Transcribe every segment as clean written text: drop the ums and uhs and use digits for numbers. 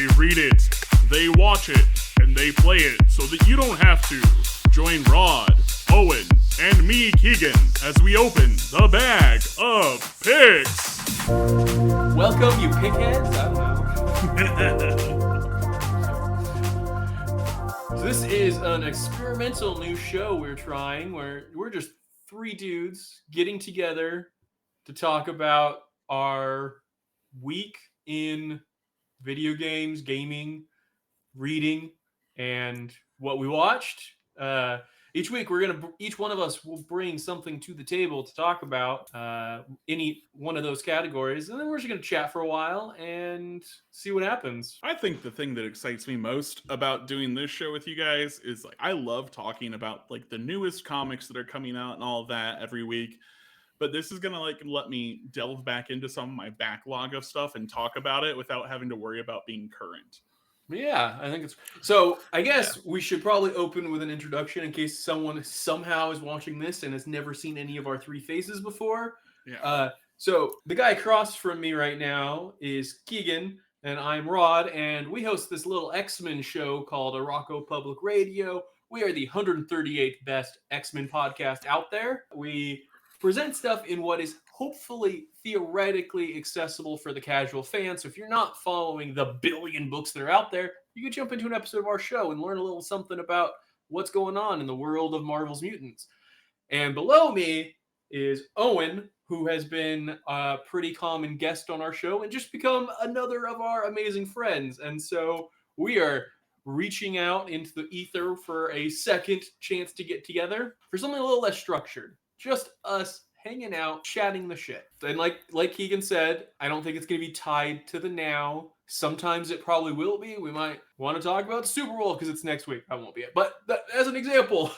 They read it, they watch it, and they play it so that you don't have to. Join Rod, Owen, and me, Keegan, as we open the bag of picks. Welcome, you pickheads. I don't know. So this is an experimental new show we're trying where we're just three dudes getting together to talk about our week in video games, gaming, reading, and what we watched. Each week, each one of us will bring something to the table to talk about any one of those categories, and then we're just gonna chat for a while and see what happens. I think the thing that excites me most about doing this show with you guys is I love talking about the newest comics that are coming out and all of that every week. But this is gonna let me delve back into some of my backlog of stuff and talk about it without having to worry about being current. Yeah, I think it's so. I guess we should probably open with an introduction in case someone somehow is watching this and has never seen any of our three faces before. Yeah. So the guy across from me right now is Keegan, and I'm Rod, and we host this little X-Men show called Araco Public Radio. We are the 138th best X-Men podcast out there. We present stuff in what is hopefully theoretically accessible for the casual fan. So if you're not following the billion books that are out there, you can jump into an episode of our show and learn a little something about what's going on in the world of Marvel's mutants. And below me is Owen, who has been a pretty common guest on our show and just become another of our amazing friends. And so we are reaching out into the ether for a second chance to get together for something a little less structured. Just us hanging out, chatting the shit. And like Keegan said, I don't think it's going to be tied to the now. Sometimes it probably will be. We might want to talk about the Super Bowl because it's next week. I won't be it. But as an example,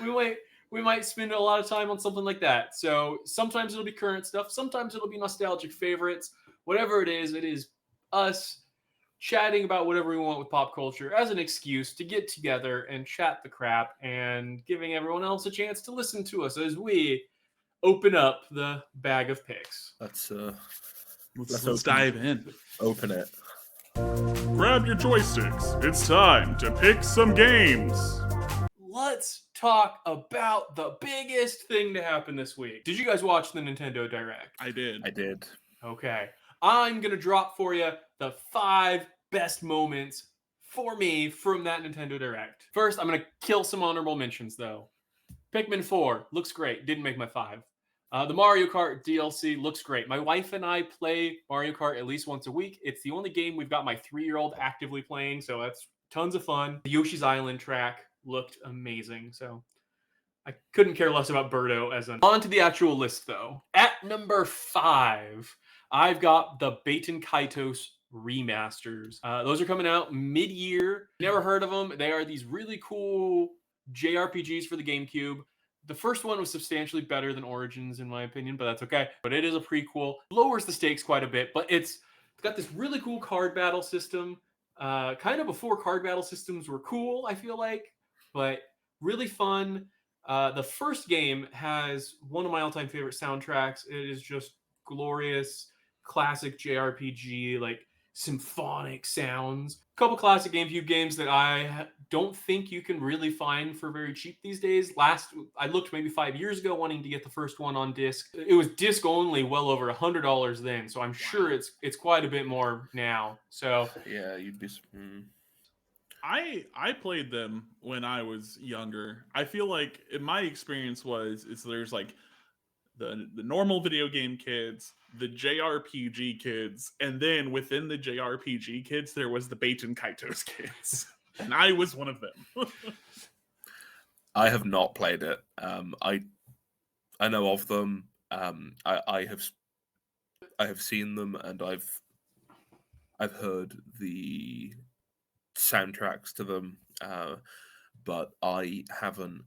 we might spend a lot of time on something like that. So sometimes it'll be current stuff. Sometimes it'll be nostalgic favorites. Whatever it is us chatting about whatever we want with pop culture as an excuse to get together and chat the crap and giving everyone else a chance to listen to us as we open up the bag of picks. Let's dive in. Open it. Grab your joysticks. It's time to pick some games. Let's talk about the biggest thing to happen this week. Did you guys watch the Nintendo Direct? I did. Okay. I'm going to drop for you the 5 best moments for me from that Nintendo Direct. First, I'm going to kill some honorable mentions, though. Pikmin 4 looks great. Didn't make my 5. The Mario Kart DLC looks great. My wife and I play Mario Kart at least once a week. It's the only game we've got my 3-year-old actively playing, so that's tons of fun. The Yoshi's Island track looked amazing, so I couldn't care less about Birdo as an... On to the actual list, though. At number 5, I've got the Baten Kaitos remasters. Those are coming out mid-year. Never heard of them. They are these really cool JRPGs for the GameCube. The first one was substantially better than Origins, in my opinion, but that's okay. But it is a prequel. Lowers the stakes quite a bit, but it's got this really cool card battle system. Kind of before card battle systems were cool, I feel like, but really fun. The first game has one of my all-time favorite soundtracks. It is just glorious, classic JRPG, symphonic sounds. A couple classic GameCube games that I don't think you can really find for very cheap these days. I looked maybe 5 years ago wanting to get the first one on disc. It was disc only, well over $100 then, so I'm sure it's quite a bit more now. So yeah, you'd be... I played them when I was younger. I feel like my experience is there's the normal video game kids, the JRPG kids, and then within the JRPG kids, there was the Baten Kaitos kids. And I was one of them. I have not played it. I know of them. I have seen them, and I've heard the soundtracks to them, but I haven't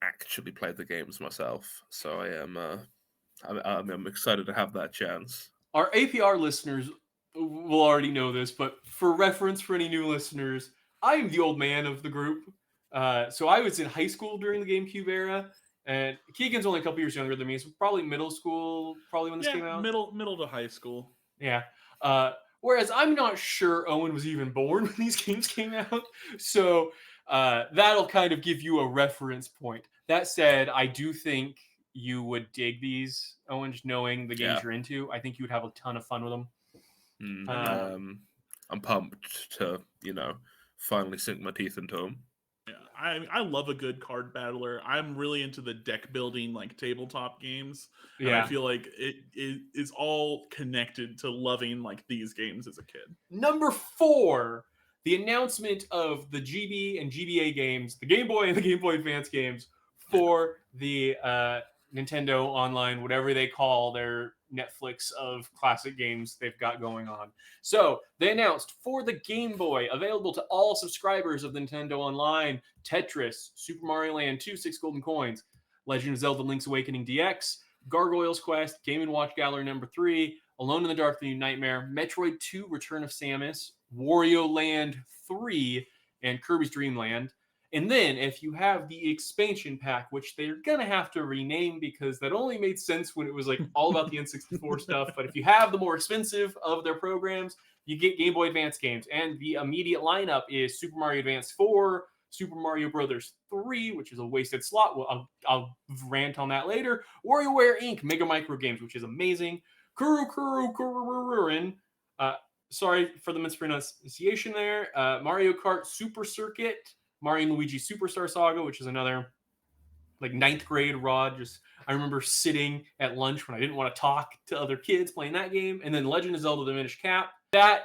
actually played the games myself. So I'm excited to have that chance. Our APR listeners will already know this, but for reference for any new listeners, I am the old man of the group. So I was in high school during the GameCube era, and Keegan's only a couple years younger than me, so probably middle school, when this came out. Middle to high school. Yeah. Whereas I'm not sure Owen was even born when these games came out. So that'll kind of give you a reference point. That said, I do think you would dig these, Owen, just knowing the games you're into. I think you would have a ton of fun with them. I'm pumped to, finally sink my teeth into them. Yeah, I love a good card battler. I'm really into the deck building, like tabletop games. And I feel like it is all connected to loving like these games as a kid. Number 4, the announcement of the GB and GBA games, the Game Boy and the Game Boy Advance games for the Nintendo Online, whatever they call their Netflix of classic games they've got going on. So they announced for the Game Boy, available to all subscribers of the Nintendo Online, Tetris, Super Mario Land 2, 6 golden coins, Legend of Zelda Link's Awakening DX, Gargoyle's Quest, Game & Watch Gallery number 3, Alone in the Dark, The New Nightmare, Metroid 2, Return of Samus, Wario Land 3, and Kirby's Dream Land. And then if you have the expansion pack, which they're going to have to rename because that only made sense when it was like all about the N64 stuff. But if you have the more expensive of their programs, you get Game Boy Advance games. And the immediate lineup is Super Mario Advance 4, Super Mario Brothers 3, which is a wasted slot. Well, I'll rant on that later. WarioWare Inc. Mega Micro Games, which is amazing. Kururin. Sorry for the mispronunciation there. Mario Kart Super Circuit, Mario and Luigi Superstar Saga, which is another like 9th grade rod. I remember sitting at lunch when I didn't want to talk to other kids playing that game. And then Legend of Zelda The Minish Cap. That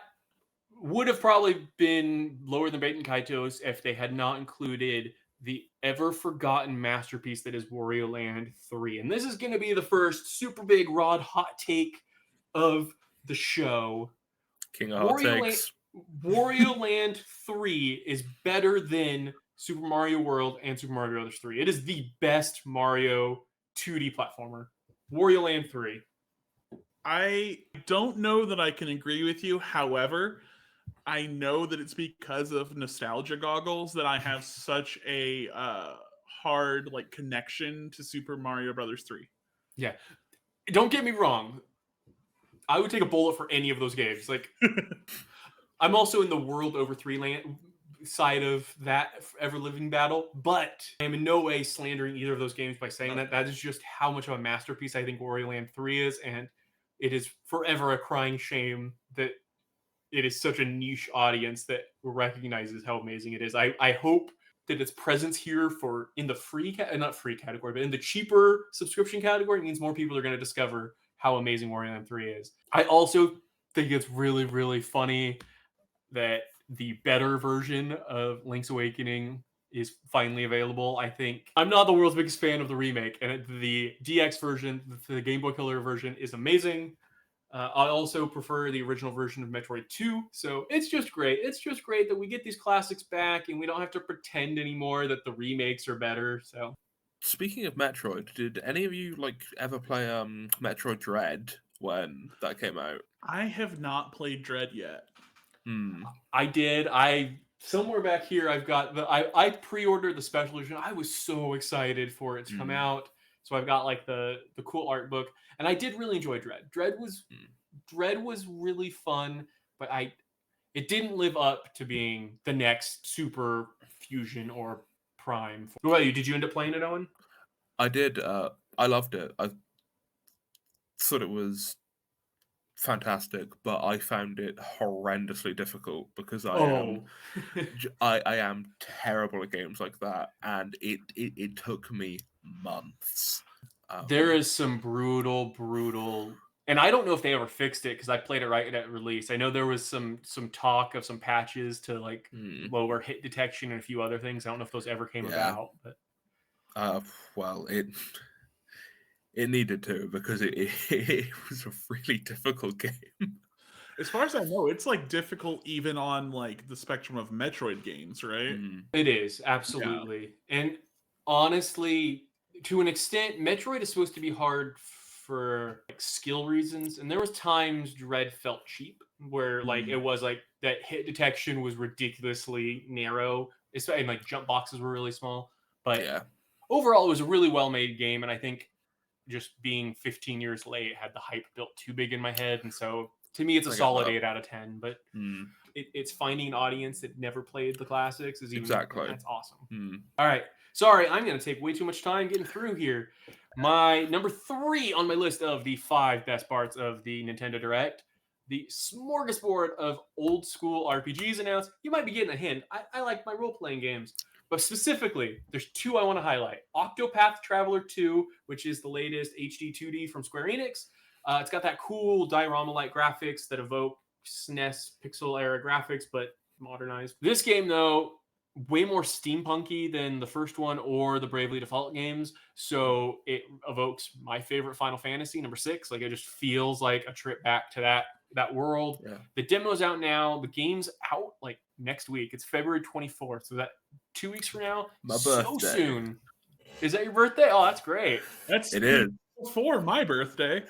would have probably been lower than Baten Kaitos if they had not included the ever-forgotten masterpiece that is Wario Land 3. And this is going to be the first super big rod hot take of the show. King of hot takes. Wario Land 3 is better than Super Mario World and Super Mario Bros. 3. It is the best Mario 2D platformer. Wario Land 3. I don't know that I can agree with you. However, I know that it's because of nostalgia goggles that I have such a hard like connection to Super Mario Bros. 3. Yeah. Don't get me wrong. I would take a bullet for any of those games. Like, I'm also in the World Over 3 land side of that ever-living battle, but I am in no way slandering either of those games by saying that. That is just how much of a masterpiece I think Wario Land 3 is, and it is forever a crying shame that it is such a niche audience that recognizes how amazing it is. I hope that its presence here in the not free category, but in the cheaper subscription category means more people are going to discover how amazing Wario Land 3 is. I also think it's really, really funny that the better version of Link's Awakening is finally available. I think I'm not the world's biggest fan of the remake, and the DX version, the Game Boy Color version, is amazing. I also prefer the original version of Metroid 2, so it's just great. It's just great that we get these classics back, and we don't have to pretend anymore that the remakes are better. So, speaking of Metroid, did any of you ever play Metroid Dread when that came out? I have not played Dread yet. I did. Somewhere back here, I've got I pre-ordered the special edition. I was so excited for it to come out. So I've got like the cool art book, and I did really enjoy Dread. Dread was really fun, but it didn't live up to being the next Super Fusion or Prime. What about you? Did you end up playing it, Owen? I did. I loved it. I thought it was fantastic, but I found it horrendously difficult because I am terrible at games like that, and it took me months. There is some brutal, and I don't know if they ever fixed it because I played it right at release. I know there was some talk of some patches to like lower hit detection and a few other things. I don't know if those ever came about, but well, it needed to, because it was a really difficult game. As far as I know, it's like difficult even on like the spectrum of Metroid games, right? It is, absolutely. Yeah. And honestly, to an extent, Metroid is supposed to be hard for like skill reasons. And there was times Dread felt cheap, where like it was like that hit detection was ridiculously narrow, and like jump boxes were really small. But overall, it was a really well-made game, and I think just being 15 years late had the hype built too big in my head, and so To me, it's a I get solid that. 8 out of 10. But Hmm. it's finding an audience that never played the classics is even Exactly. that's awesome. Hmm. All right, sorry, I'm going to take way too much time getting through here. My number 3 on my list of the 5 best parts of the Nintendo Direct, the smorgasbord of old school RPGs announced. You might be getting a hint. I like my role playing games. But specifically, there's 2 I want to highlight. Octopath Traveler 2, which is the latest HD 2D from Square Enix. It's got that cool diorama-like graphics that evoke SNES pixel era graphics, but modernized. This game, though, way more steampunky than the first one or the Bravely Default games. So it evokes my favorite Final Fantasy, number 6. Like, it just feels like a trip back to that world. Yeah. The demo's out now. The game's out like next week. It's February 24th. So that 2 weeks from now. My so birthday. soon. Is that your birthday? Oh, that's great. It is. For my birthday.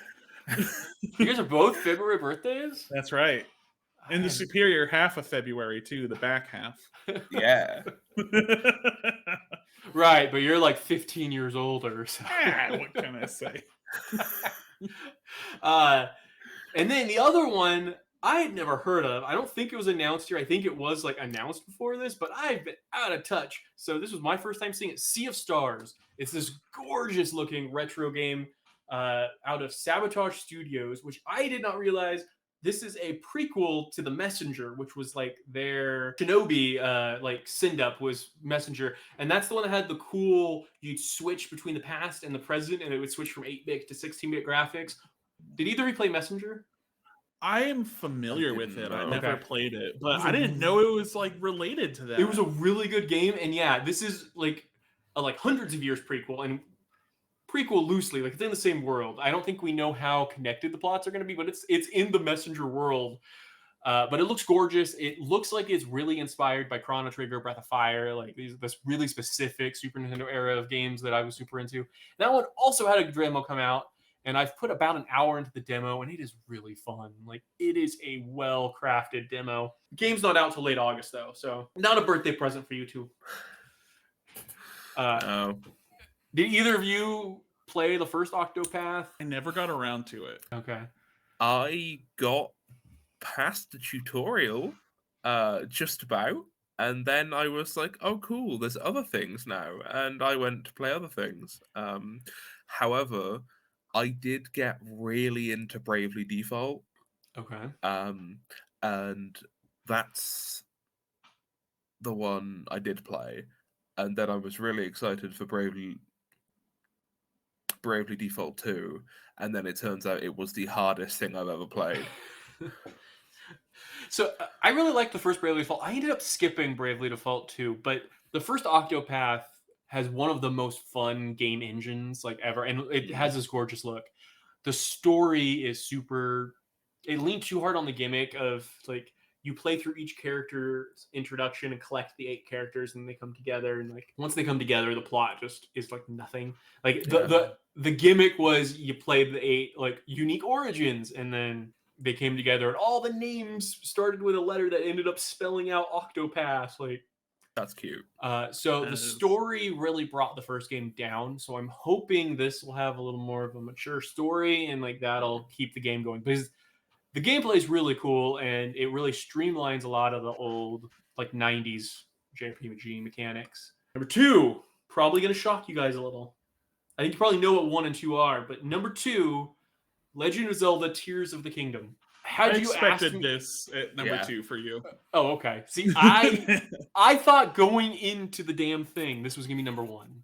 You guys are both February birthdays? That's right. In the superior half of February, too, the back half. Yeah. Right, but you're like 15 years older. So. What can I say? And then the other one I had never heard of. I don't think it was announced here. I think it was like announced before this, but I've been out of touch. So this was my first time seeing it. Sea of Stars. It's this gorgeous looking retro game out of Sabotage Studios, which I did not realize this is a prequel to The Messenger, which was like their Shinobi like send-up was Messenger. And that's the one that had the cool, you'd switch between the past and the present, and it would switch from 8-bit to 16-bit graphics. Did either of you play Messenger? I am familiar with it. I never Okay. played it, but I didn't know it was like related to that. It was a really good game, and yeah, this is like a like hundreds of years prequel, and prequel loosely, like it's in the same world. I don't think we know how connected the plots are going to be, but it's in the Messenger world. But it looks gorgeous. It looks like it's really inspired by Chrono Trigger, Breath of Fire, like this really specific Super Nintendo era of games that I was super into. That one also had a demo come out, and I've put about an hour into the demo, and it is really fun. Like, it is a well-crafted demo. Game's not out till late August, though, so not a birthday present for you two. Did either of you play the first Octopath? I never got around to it. Okay. I got past the tutorial, just about, and then I was like, "Oh, cool! There's other things now," and I went to play other things. However, I did get really into Bravely Default. Okay. And that's the one I did play, and then I was really excited for Bravely Default 2, and then it turns out it was the hardest thing I've ever played. So I really liked the first Bravely Default. I ended up skipping Bravely Default 2, but the first Octopath has one of the most fun game engines like ever, and it has this gorgeous look. The story is super. It leaned too hard on the gimmick of like you play through each character's introduction and collect the 8 characters, and they come together, and like once they come together, the plot just is like nothing. Like the gimmick was you played the 8 like unique origins, and then they came together, and all the names started with a letter that ended up spelling out Octopath. Like, that's cute. So the story really brought the first game down. So I'm hoping this will have a little more of a mature story, and like that'll keep the game going, because the gameplay is really cool, and it really streamlines a lot of the old like 90s JRPG mechanics. Number 2, probably going to shock you guys a little. I think you probably know what 1 and 2 are, but number 2, Legend of Zelda: Tears of the Kingdom. I expected this at number 2 for you. Oh, okay. See, I thought going into the damn thing, this was going to be number 1.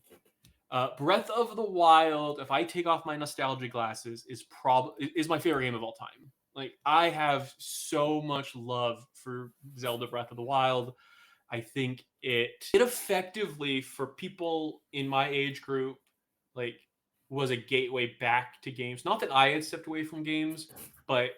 Breath of the Wild, if I take off my nostalgia glasses, is my favorite game of all time. Like, I have so much love for Zelda Breath of the Wild. I think it effectively, for people in my age group, like, was a gateway back to games. Not that I had stepped away from games, but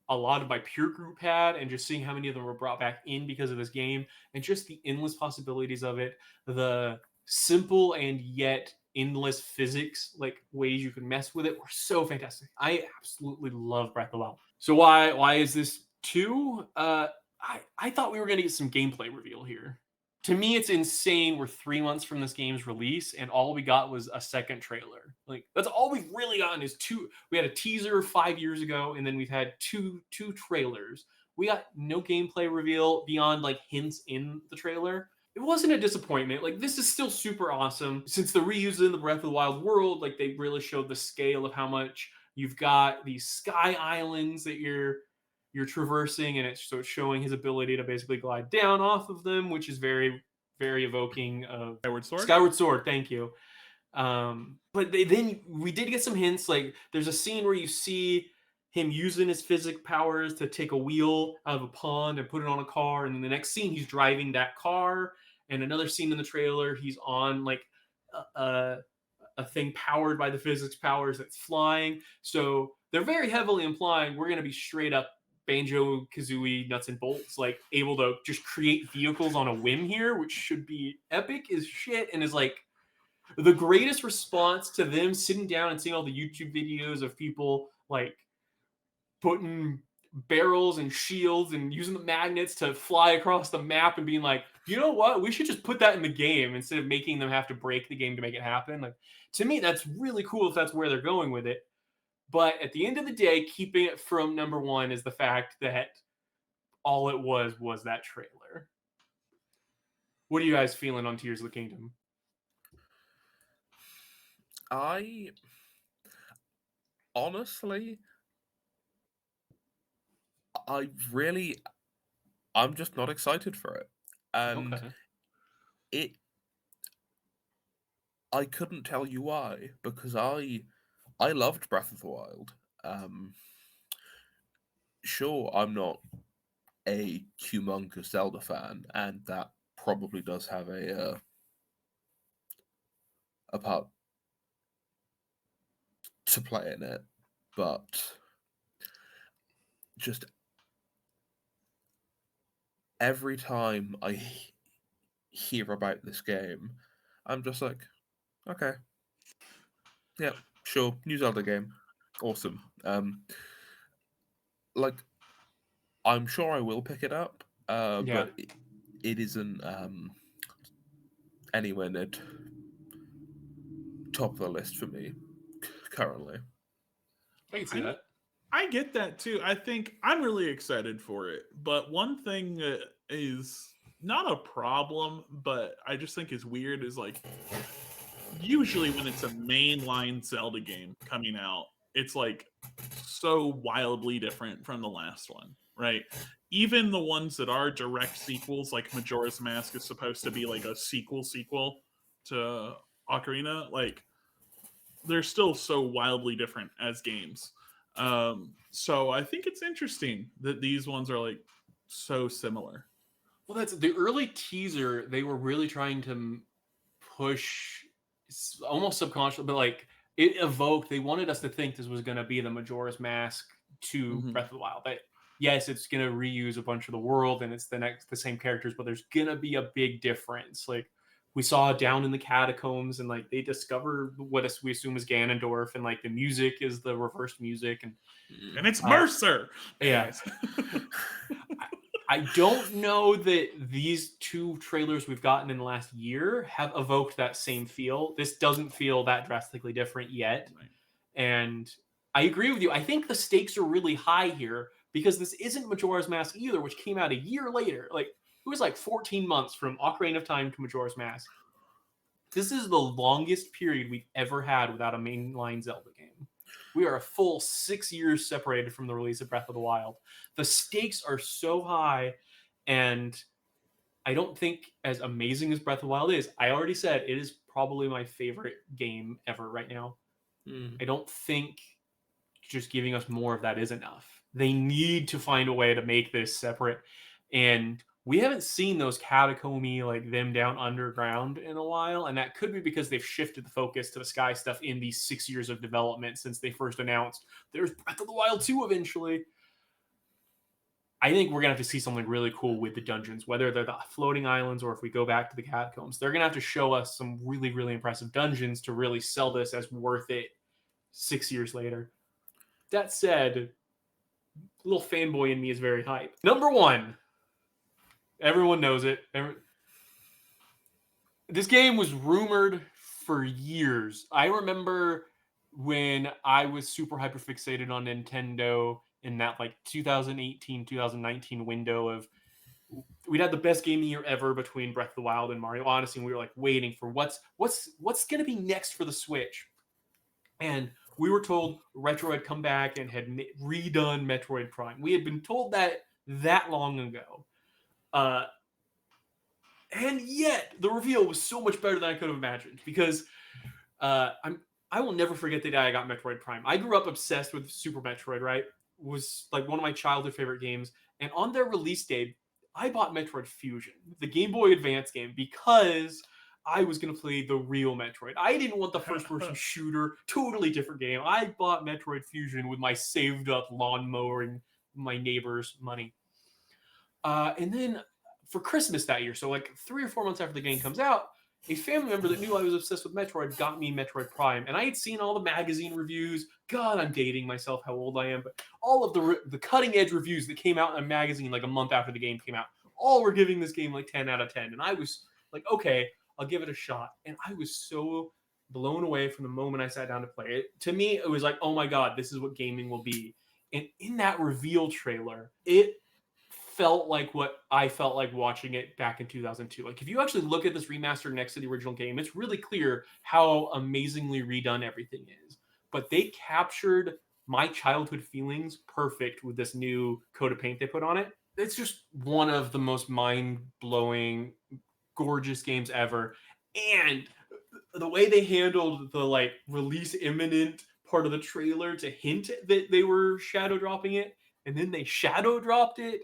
a lot of my peer group had, and just seeing how many of them were brought back in because of this game, and just the endless possibilities of it, the simple and yet endless physics, like ways you can mess with it, were so fantastic. I absolutely love Breath of the Wild. So why is this 2? I thought we were going to get some gameplay reveal here. to me, it's insane. We're 3 months from this game's release, and all we got was a second trailer. Like, that's all we've really gotten is two. We had a teaser 5 years ago, and then we've had two trailers. We got no gameplay reveal beyond like hints in the trailer. It wasn't a disappointment. Like, this is still super awesome. Since the reuse in the Breath of the Wild world, like, they really showed the scale of how much you've got these sky islands that you're traversing, and it's showing his ability to basically glide down off of them, which is very, very evoking of Skyward Sword. Thank you. But then we did get some hints. Like, there's a scene where you see him using his physic powers to take a wheel out of a pond and put it on a car, and then the next scene he's driving that car. And another scene in the trailer, he's on like a thing powered by the physics powers that's flying. So they're very heavily implying we're going to be straight up Banjo-Kazooie nuts and bolts, like able to just create vehicles on a whim here, which should be epic as shit, and is like the greatest response to them sitting down and seeing all the YouTube videos of people like putting barrels and shields and using the magnets to fly across the map and being like, you know what, we should just put that in the game instead of making them have to break the game to make it happen. Like, to me, that's really cool if that's where they're going with it. But at the end of the day, keeping it from number one is the fact that all it was that trailer. What are you guys feeling on Tears of the Kingdom? I honestly, I'm just not excited for it. And Okay. I couldn't tell you why, because I loved Breath of the Wild. Sure, I'm not a humongous Zelda fan, and that probably does have a part to play in it, but just every time I hear about this game, I'm just like, okay, yeah, sure, new Zelda game, awesome. Like, I'm sure I will pick it up, but it isn't anywhere near top of the list for me currently. I can see that. I get that too. I think I'm really excited for it. But one thing that is not a problem, but I just think is weird is like usually when it's a mainline Zelda game coming out, it's like so wildly different from the last one, right? Even the ones that are direct sequels, like Majora's Mask is supposed to be like a sequel to Ocarina, like they're still so wildly different as games. So I think it's interesting that these ones are like so similar. Well, that's the early teaser. They were really trying to push almost subconscious, but like it evoked. They wanted us to think this was going to be the Majora's Mask to Breath of the Wild. That yes, it's going to reuse a bunch of the world and it's the same characters, but there's going to be a big difference. Like we saw down in the catacombs, and like they discover what we assume is Ganondorf, and like the music is the reversed music, and it's Mercer. Yeah. I don't know that these two trailers we've gotten in the last year have evoked that same feel. This doesn't feel that drastically different yet. Right. And I agree with you. I think the stakes are really high here because this isn't Majora's Mask either, which came out a year later. Like, it was like 14 months from Ocarina of Time to Majora's Mask. This is the longest period we've ever had without a mainline Zelda game. We are a full 6 years separated from the release of Breath of the Wild. The stakes are so high, and I don't think as amazing as Breath of the Wild is, I already said it is probably my favorite game ever right now. I don't think just giving us more of that is enough. They need to find a way to make this separate, and we haven't seen those catacomby, like them down underground in a while, and that could be because they've shifted the focus to the sky stuff in these 6 years of development since they first announced there's Breath of the Wild 2 eventually. I think we're going to have to see something really cool with the dungeons, whether they're the floating islands or if we go back to the catacombs. They're going to have to show us some really, really impressive dungeons to really sell this as worth it 6 years later. That said, little fanboy in me is very hyped. Number one. Everyone knows it. This game was rumored for years. I remember when I was super hyper fixated on Nintendo in that like 2018, 2019 window of we'd had the best game of the year ever between Breath of the Wild and Mario Odyssey, and we were like waiting for what's going to be next for the Switch. And we were told Retro had come back and had redone Metroid Prime. We had been told that long ago. And yet the reveal was so much better than I could have imagined because I will never forget the day I got Metroid Prime. I grew up obsessed with Super Metroid, right? It was like one of my childhood favorite games. And on their release date, I bought Metroid Fusion, the Game Boy Advance game, because I was going to play the real Metroid. I didn't want the first person shooter, totally different game. I bought Metroid Fusion with my saved up lawnmower and my neighbor's money. And then for Christmas that year, so like 3 or 4 months after the game comes out, a family member that knew I was obsessed with Metroid got me Metroid Prime. And I had seen all the magazine reviews. God, I'm dating myself how old I am. But all of the cutting edge reviews that came out in a magazine like a month after the game came out, all were giving this game like 10 out of 10. And I was like, okay, I'll give it a shot. And I was so blown away from the moment I sat down to play it. To me, it was like, oh my God, this is what gaming will be. And in that reveal trailer, it felt like what I felt like watching it back in 2002. Like if you actually look at this remaster next to the original game, it's really clear how amazingly redone everything is. But they captured my childhood feelings perfect with this new coat of paint they put on it. It's just one of the most mind-blowing, gorgeous games ever. And the way they handled the like release imminent part of the trailer to hint that they were shadow dropping it, and then they shadow dropped it.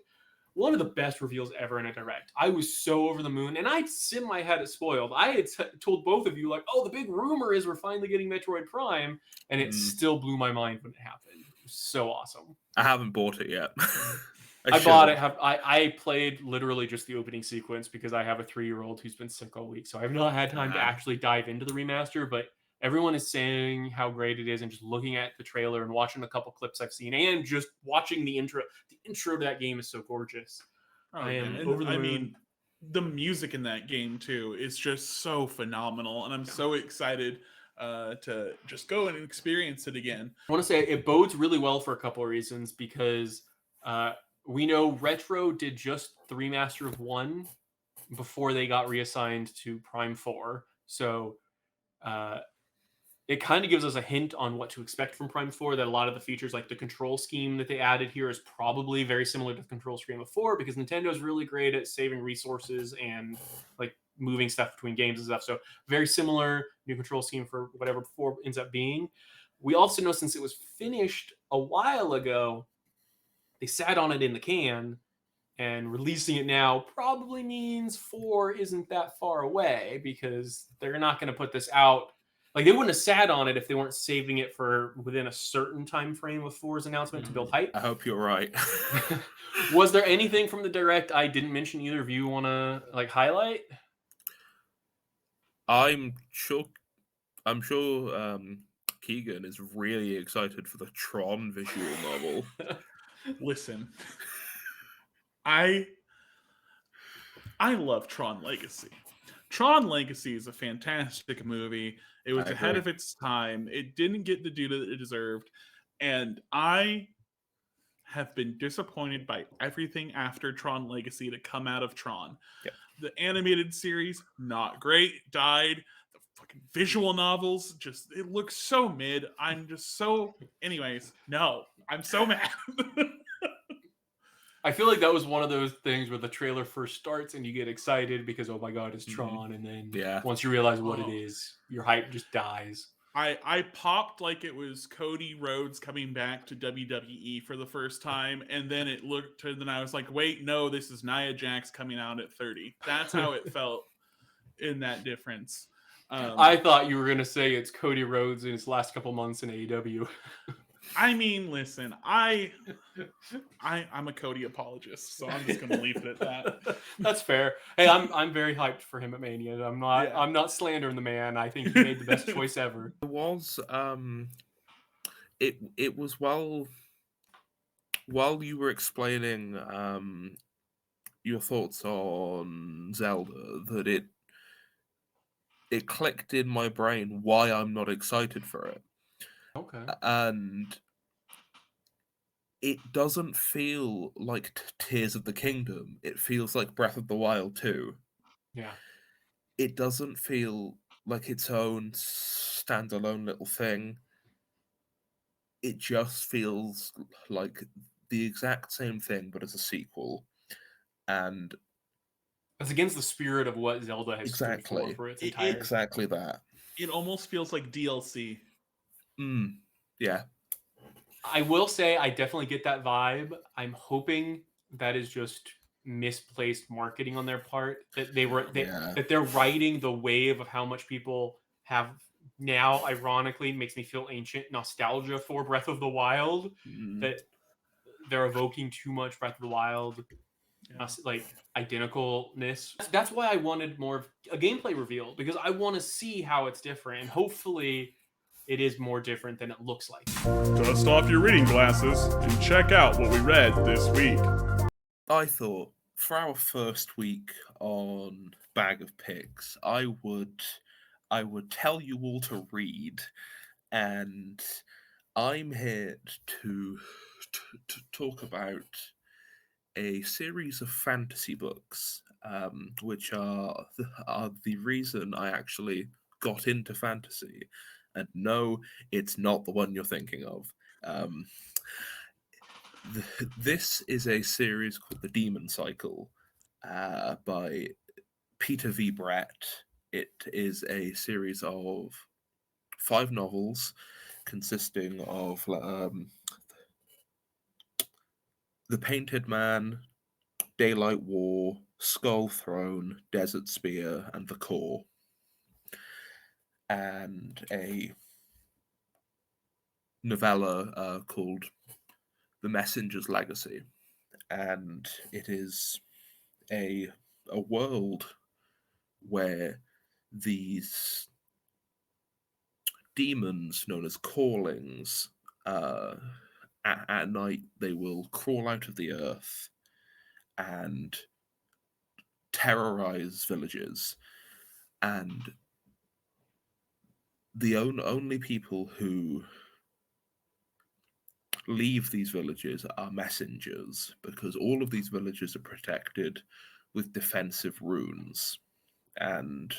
One of the best reveals ever in a direct. I was so over the moon, and I'd semi had it spoiled. I had told both of you, like, oh, the big rumor is we're finally getting Metroid Prime, and it still blew my mind when it happened. It was so awesome. I haven't bought it yet. I bought it. I played literally just the opening sequence because I have a 3-year-old who's been sick all week, so I've not had time to actually dive into the remaster, but everyone is saying how great it is, and just looking at the trailer and watching a couple clips I've seen and just watching the intro. The intro to that game is so gorgeous. I am over the moon. I mean, the music in that game too is just so phenomenal, and I'm so excited to just go and experience it again. I want to say it bodes really well for a couple of reasons because we know Retro did just the remaster of 1 before they got reassigned to Prime 4. So it kind of gives us a hint on what to expect from Prime 4, that a lot of the features, like the control scheme that they added here, is probably very similar to the control scheme of 4, because Nintendo is really great at saving resources and like moving stuff between games and stuff. So very similar new control scheme for whatever 4 ends up being. We also know, since it was finished a while ago, they sat on it in the can, and releasing it now probably means 4 isn't that far away, because they're not going to put this out. Like, they wouldn't have sat on it if they weren't saving it for within a certain time frame of 4's announcement to build hype. I hope you're right. Was there anything from the direct I didn't mention either of you want to like highlight? I'm sure Keegan is really excited for the Tron visual novel. Listen, I love Tron Legacy. Tron Legacy is a fantastic movie. It was ahead of its time. It didn't get the due that it deserved. And I have been disappointed by everything after Tron Legacy to come out of Tron. Yep. The animated series, not great, died. The fucking visual novels, just, it looks so mid. I'm just so... Anyways, no, I'm so mad. I feel like that was one of those things where the trailer first starts and you get excited because, oh my God, it's Tron. And then once you realize what it is, your hype just dies. I popped like it was Cody Rhodes coming back to WWE for the first time. And then it looked, and then I was like, wait, no, this is Nia Jax coming out at 30. That's how it felt in that difference. I thought you were going to say it's Cody Rhodes in his last couple months in AEW. I mean, listen, I'm a Cody apologist, so I'm just gonna leave it at that. That's fair. Hey, I'm very hyped for him at Mania. I'm not slandering the man. I think he made the best choice ever. It was it was while you were explaining your thoughts on Zelda that it clicked in my brain why I'm not excited for it. Okay. And it doesn't feel like Tears of the Kingdom. It feels like Breath of the Wild 2. Yeah. It doesn't feel like its own standalone little thing. It just feels like the exact same thing, but as a sequel. And It's against the spirit of what Zelda has stood exactly, for its It- entire. exactly that. It almost feels like DLC. Yeah. I will say I definitely get that vibe. I'm hoping that is just misplaced marketing on their part. That Yeah. that they're riding the wave of how much people have now. Ironically, makes me feel ancient nostalgia for Breath of the Wild. That they're evoking too much Breath of the Wild, like identicalness. That's why I wanted more of a gameplay reveal, because I want to see how it's different, and hopefully it is more different than it looks like. Dust off your reading glasses and check out what we read this week. I thought for our first week on Bag of Picks, I would tell you all to read, and I'm here to talk about a series of fantasy books, which are the reason I actually got into fantasy. And no, it's not the one you're thinking of. This is a series called The Demon Cycle by Peter V. Brett. It is a series of 5 novels consisting of The Painted Man, Daylight War, Skull Throne, Desert Spear, and The Core. And a novella called The Messenger's Legacy. And it is a world where these demons known as callings, at night they will crawl out of the earth and terrorize villages, and the only people who leave these villages are messengers, because all of these villages are protected with defensive runes, and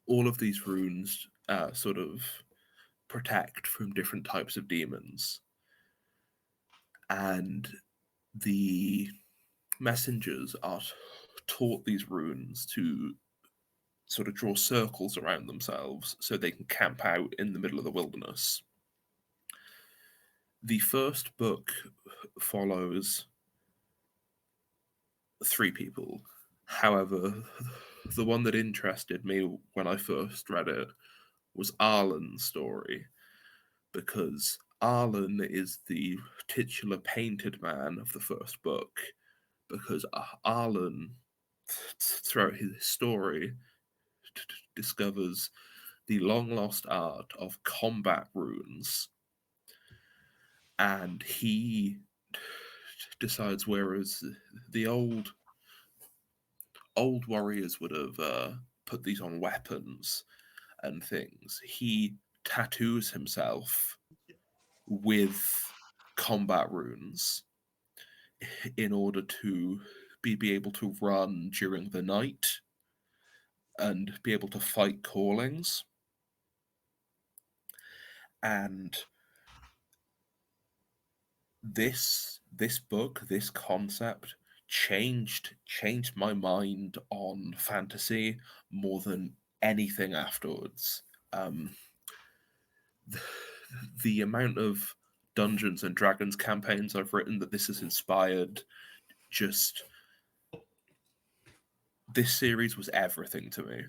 all of these runes sort of protect from different types of demons. And the messengers are taught these runes to sort of draw circles around themselves so they can camp out in the middle of the wilderness. The first book follows 3 people. However, the one that interested me when I first read it was Arlen's story, because Arlen is the titular painted man of the first book, because Arlen, throughout his story, discovers the long lost art of combat runes, and he decides, whereas the old warriors would have put these on weapons and things, he tattoos himself with combat runes in order to be able to run during the night and be able to fight callings. And this book, this concept changed my mind on fantasy more than anything afterwards. The amount of Dungeons and Dragons campaigns I've written that this has inspired, just this series was everything to me.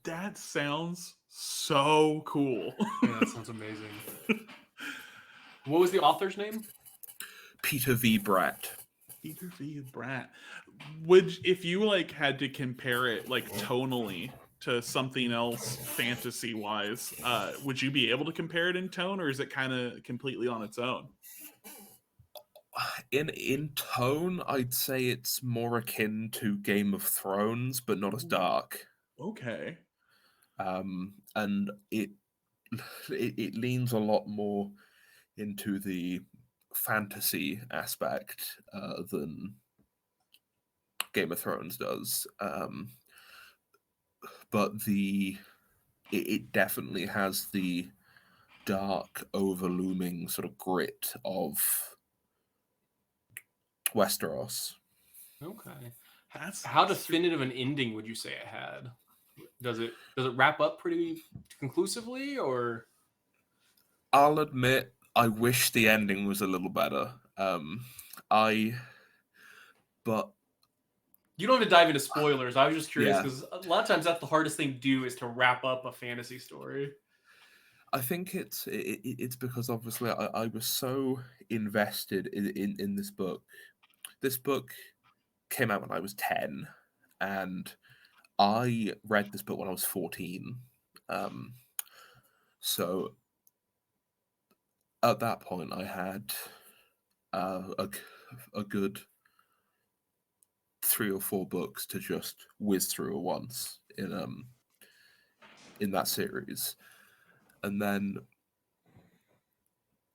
That sounds so cool. Yeah, that sounds amazing. What was the author's name? Peter V. Brett. Peter V. Brett. Would, if you like had to compare it like tonally to something else fantasy wise, would you be able to compare it in tone, or is it kind of completely on its own? In tone, I'd say it's more akin to Game of Thrones, but not as dark. Okay. And it leans a lot more into the fantasy aspect than Game of Thrones does. But it definitely has the dark, overlooming sort of grit of Westeros. Okay. That's How definitive an ending would you say it had? Does it wrap up pretty conclusively, or? I'll admit, I wish the ending was a little better. But You don't have to dive into spoilers. I was just curious Yeah. because a lot of times that's the hardest thing to do is to wrap up a fantasy story. I think it's because obviously I was so invested in this book. This book came out when I was 10, and I read this book when I was 14. So at that point, I had a good 3 or 4 books to just whiz through at once in that series, and then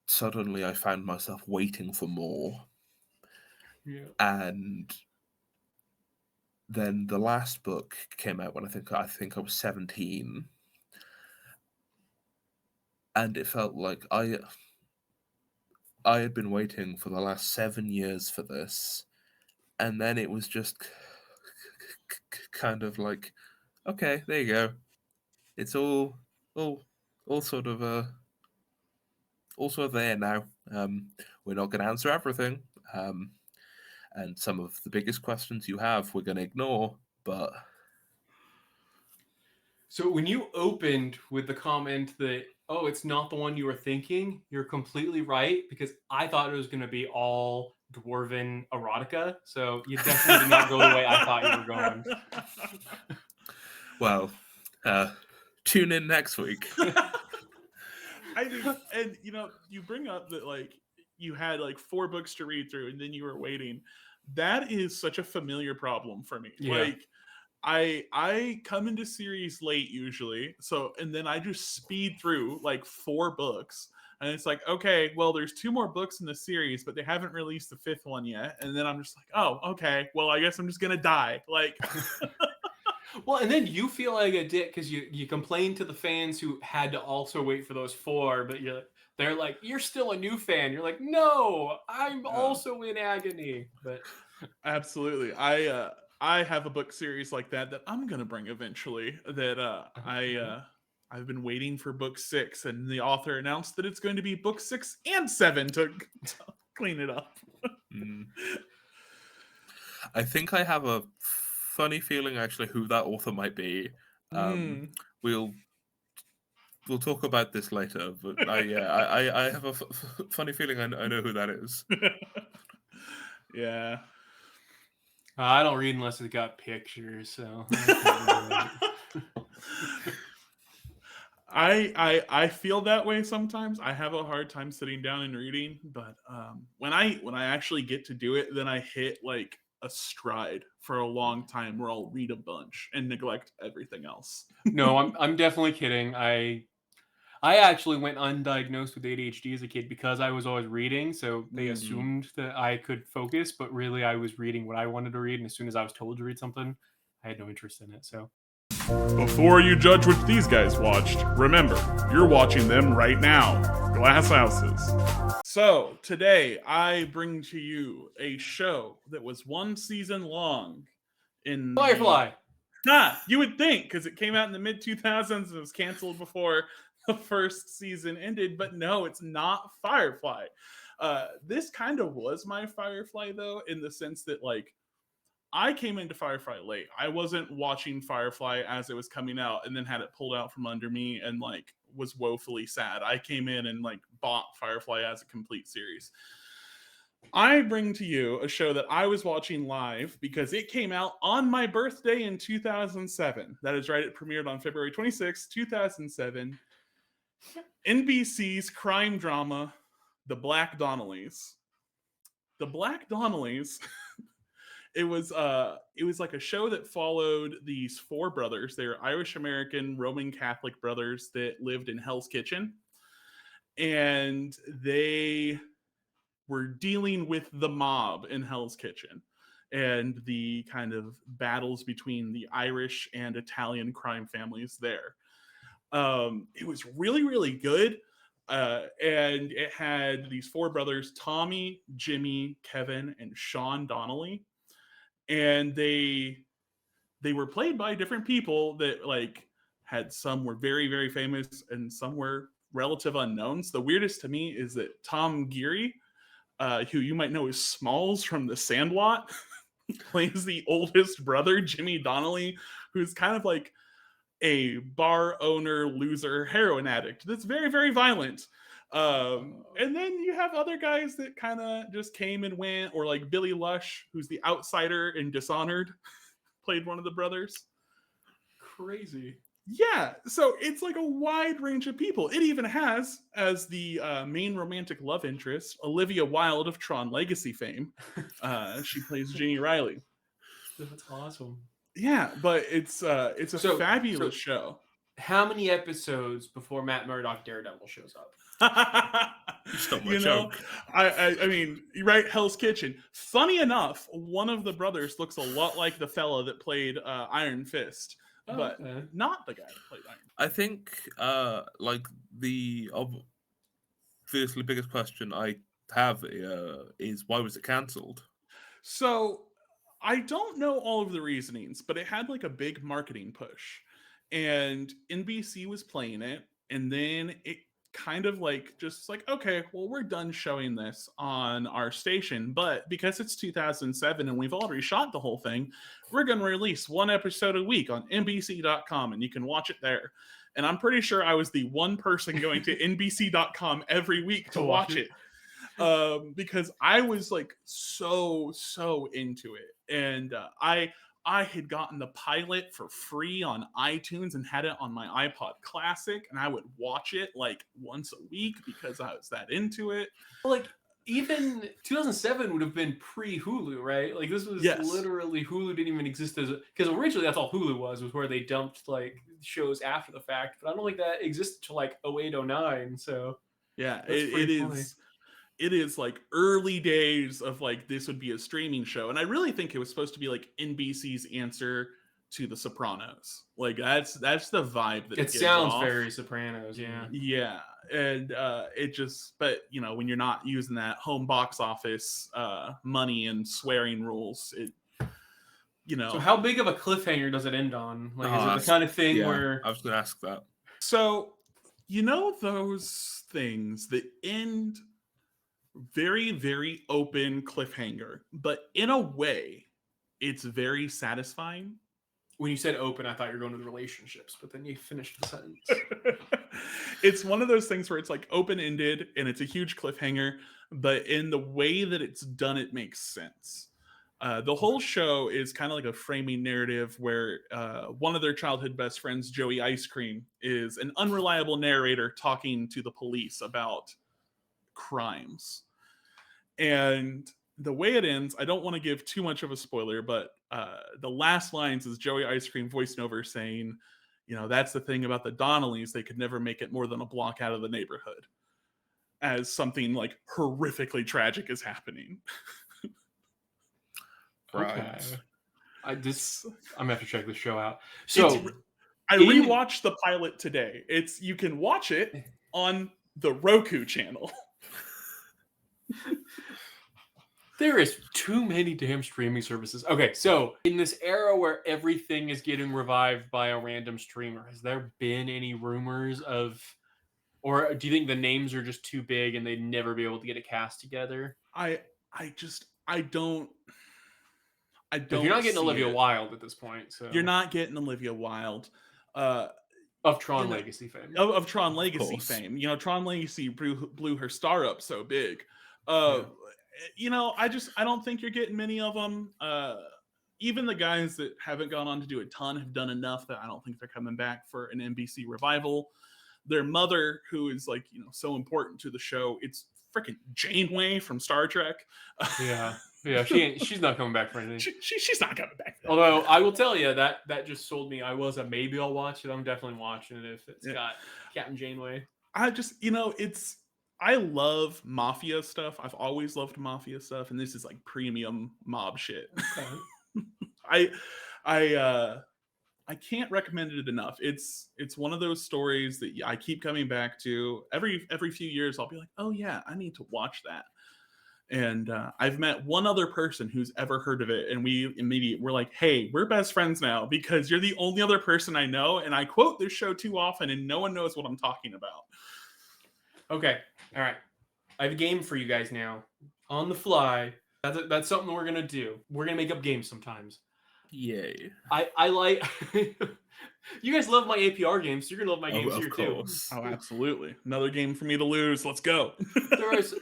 suddenly I found myself waiting for more. Yeah. And then the last book came out when I think I was 17, and it felt like I had been waiting for the last 7 years for this, and then it was just kind of like, okay, there you go. It's all sort of also there now. We're not going to answer everything, and some of the biggest questions you have, we're going to ignore. But So when you opened with the comment that, oh, it's not the one you were thinking, you're completely right, because I thought it was going to be all dwarven erotica. So you definitely did not go the way I thought you were going. well, tune in next week. I think, and you bring up that like you had like 4 books to read through, and then you were waiting. That is such a familiar problem for me. Yeah. Like I come into series late usually, so and then I just speed through like 4 books, and it's like, okay, well, there's 2 more books in the series, but they haven't released the 5th one yet, and then I'm just like, oh, okay, well, I guess I'm just gonna die. Like, Well, and then you feel like a dick because you complained to the fans who had to also wait for those 4, but they're like, you're still a new fan. You're like, no, I'm also in agony. But absolutely, I have a book series like that I'm gonna bring eventually. That I've been waiting for book 6, and the author announced that it's going to be book 6 and 7 to clean it up. I think I have a funny feeling actually who that author might be. We'll talk about this later, but I have a funny feeling I know who that is. Yeah. I don't read unless it's got pictures, so. I feel that way sometimes. I have a hard time sitting down and reading, but when I actually get to do it, then I hit like a stride for a long time where I'll read a bunch and neglect everything else. No, I'm definitely kidding. I actually went undiagnosed with ADHD as a kid because I was always reading, so they assumed that I could focus, but really I was reading what I wanted to read, and as soon as I was told to read something, I had no interest in it. So Before you judge what these guys watched, remember, you're watching them right now. Glass Houses. So, today I bring to you a show that was 1 season long in Firefly. You would think, because it came out in the mid 2000s and it was canceled before the first season ended, but no, it's not Firefly. This kind of was my Firefly, though, in the sense that, like, I came into Firefly late. I wasn't watching Firefly as it was coming out and then had it pulled out from under me and, like, was woefully sad. I came in and, like, bought Firefly as a complete series. I bring to you a show that I was watching live because it came out on my birthday in 2007. That is right, it premiered on February 26, 2007. NBC's crime drama, The Black Donnellys. The Black Donnellys It was like a show that followed these four brothers. They're Irish American Roman Catholic brothers that lived in Hell's Kitchen, and they were dealing with the mob in Hell's Kitchen and the kind of battles between the Irish and Italian crime families there. It was really, really good. And it had these four brothers, Tommy, Jimmy, Kevin, and Sean Donnelly. And they were played by different people that like had some were very, very famous and some were relative unknowns. The weirdest to me is that Tom Geary, who you might know as Smalls from The Sandlot, plays the oldest brother, Jimmy Donnelly, who's kind of like a bar owner, loser, heroin addict that's very, very violent. And then you have other guys that kind of just came and went, or like Billy Lush, who's the outsider in Dishonored, played one of the brothers. Crazy. Yeah, so it's like a wide range of people. It even has, as the main romantic love interest, Olivia Wilde of Tron Legacy fame. She plays Jeannie Riley. That's awesome. Yeah, but it's a fabulous show. How many episodes before Matt Murdock Daredevil shows up? You know, I mean, right? Hell's Kitchen. Funny enough, one of the brothers looks a lot like the fella that played Iron Fist, but not the guy that played Iron. I think, like the obviously biggest question I have is why was it cancelled? So I don't know all of the reasonings, but it had like a big marketing push, and NBC was playing it, and then it kind of like just like, okay, well, we're done showing this on our station, but because it's 2007 and we've already shot the whole thing, we're going to release one episode a week on NBC.com and you can watch it there. And I'm pretty sure I was the one person going to NBC.com every week to watch it. Because I was like so into it, and I had gotten the pilot for free on iTunes and had it on my iPod Classic, and I would watch it like once a week because I was that into it. Like even 2007 would have been pre-Hulu, right? Like this was literally Hulu didn't even exist as because originally that's all Hulu was where they dumped like shows after the fact, but I don't think that existed till like 08, 09. So yeah, it is like early days of like this would be a streaming show, and I really think it was supposed to be like NBC's answer to The Sopranos. Like that's the vibe that it sounds off. Very Sopranos, yeah, and it just, but you know, when you're not using that home box office money and swearing rules, it, you know. So how big of a cliffhanger does it end on? Like is it the kind of thing where I was going to ask that. So you know those things that end very, very open cliffhanger, but in a way, it's very satisfying. When you said open, I thought you were going to the relationships, but then you finished the sentence. It's one of those things where it's like open-ended and it's a huge cliffhanger, but in the way that it's done, it makes sense. The whole show is kind of like a framing narrative where one of their childhood best friends, Joey Ice Cream, is an unreliable narrator talking to the police about crimes. And the way it ends, I don't want to give too much of a spoiler, but the last lines is Joey Ice Cream voicing over saying, you know, that's the thing about the Donnellys, they could never make it more than a block out of the neighborhood, as something like horrifically tragic is happening. Right. Okay. I'm gonna have to check this show out. So I rewatched the pilot today. You can watch it on the Roku channel. There is too many damn streaming services. Okay, so in this era where everything is getting revived by a random streamer, has there been any rumors of, or do you think the names are just too big and they'd never be able to get a cast together? I don't. You're not getting Olivia Wilde at this point. So you're not getting Olivia Wilde. Of Tron Legacy fame. Of Tron Legacy fame. You know, Tron Legacy blew her star up so big. You know, I don't think you're getting many of them. Even the guys that haven't gone on to do a ton have done enough that I don't think they're coming back for an NBC revival. Their mother, who is like, you know, so important to the show, it's freaking Janeway from Star Trek. Yeah. She's not coming back for anything. She's not coming back. Although I will tell you that just sold me. I was a maybe I'll watch it. I'm definitely watching it if it's got Captain Janeway. I just, I love mafia stuff. I've always loved mafia stuff, and this is like premium mob shit. Okay. I can't recommend it enough. It's one of those stories that I keep coming back to every few years. I'll be like, oh yeah, I need to watch that. And I've met one other person who's ever heard of it, and we're like, hey, we're best friends now because you're the only other person I know, and I quote this show too often, and no one knows what I'm talking about. Okay, all right. I have a game for you guys now, on the fly. That's something we're gonna do. We're gonna make up games sometimes. Yay! I like. You guys love my APR games, so you're gonna love my games here too. Oh, absolutely! Another game for me to lose. Let's go.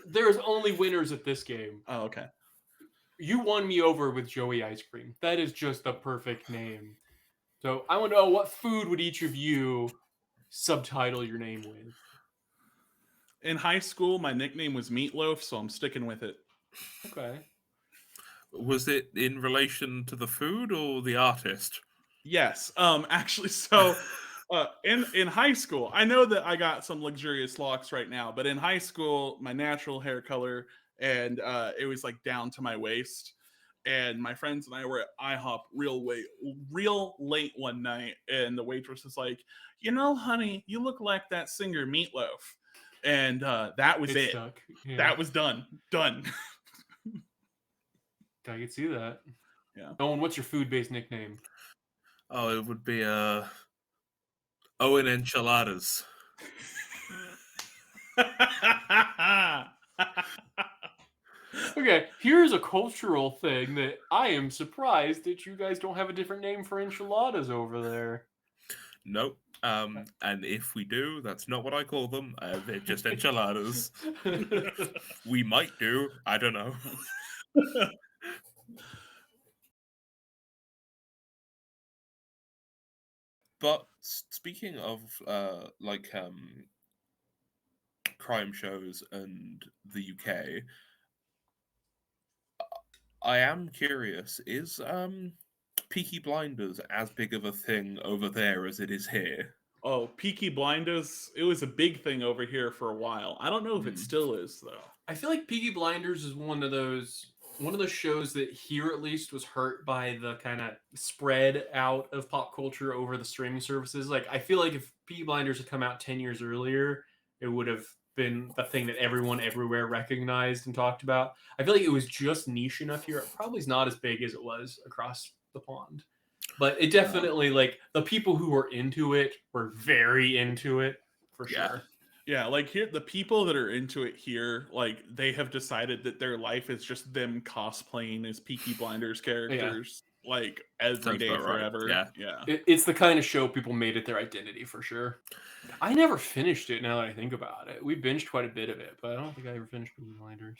There's only winners at this game. Oh, okay. You won me over with Joey Ice Cream. That is just the perfect name. So I want to know, what food would each of you subtitle your name with? In high school, my nickname was Meatloaf, so I'm sticking with it. Okay. Was it in relation to the food or the artist? Yes. Actually, so in high school, I know that I got some luxurious locks right now, but in high school, my natural hair color, and it was like down to my waist. And my friends and I were at IHOP real late one night, and the waitress was like, honey, you look like that singer Meatloaf. And that was it. Yeah. That was done. I could see that. Yeah. Owen, what's your food-based nickname? Oh, it would be Owen Enchiladas. Okay, here's a cultural thing that I am surprised that you guys don't have a different name for enchiladas over there. Nope. And if we do, that's not what I call them. They're just enchiladas. We might do. I don't know. But speaking of crime shows and the UK, I am curious, is Peaky Blinders as big of a thing over there as it is here? Oh, Peaky Blinders, it was a big thing over here for a while. I don't know if it still is, though. I feel like Peaky Blinders is one of those shows that here at least was hurt by the kind of spread out of pop culture over the streaming services. Like, I feel like if Peaky Blinders had come out 10 years earlier, it would have been the thing that everyone everywhere recognized and talked about. I feel like it was just niche enough here. It probably is not as big as it was across the pond. But it definitely, like, the people who were into it were very into it, for sure. Yeah, like here, the people that are into it here, like, they have decided that their life is just them cosplaying as Peaky Blinders characters, like, every day, forever. Right. Yeah. It's the kind of show people made it their identity, for sure. I never finished it, now that I think about it. We binged quite a bit of it, but I don't think I ever finished Peaky Blinders.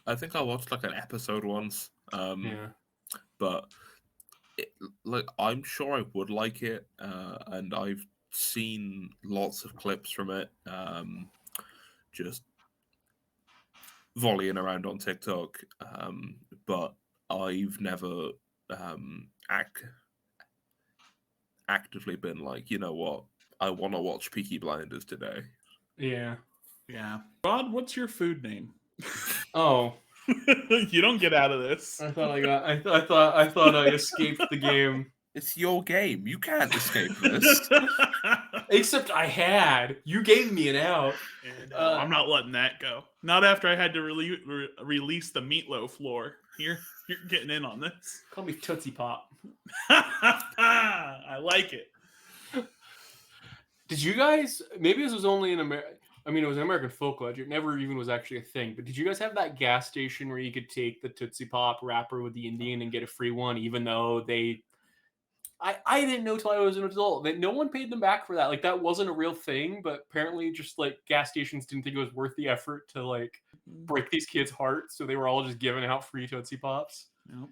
I think I watched, like, an episode once. But... I'm sure I would like it, and I've seen lots of clips from it, just volleying around on TikTok, but I've never actively been like, you know what, I want to watch Peaky Blinders today. Yeah. Rod, what's your food name? Oh. You don't get out of this. I thought I escaped the game. It's your game. You can't escape this. Except I had. You gave me an out. And, I'm not letting that go. Not after I had to release the Meatloaf lore. You're getting in on this. Call me Tootsie Pop. I like it. Did you guys? Maybe this was only in America. I mean, it was an American folklore. It never even was actually a thing. But did you guys have that gas station where you could take the Tootsie Pop wrapper with the Indian and get a free one, even though they... I didn't know till I was an adult that no one paid them back for that. Like, that wasn't a real thing, but apparently just, like, gas stations didn't think it was worth the effort to, like, break these kids' hearts, so they were all just giving out free Tootsie Pops. Yep.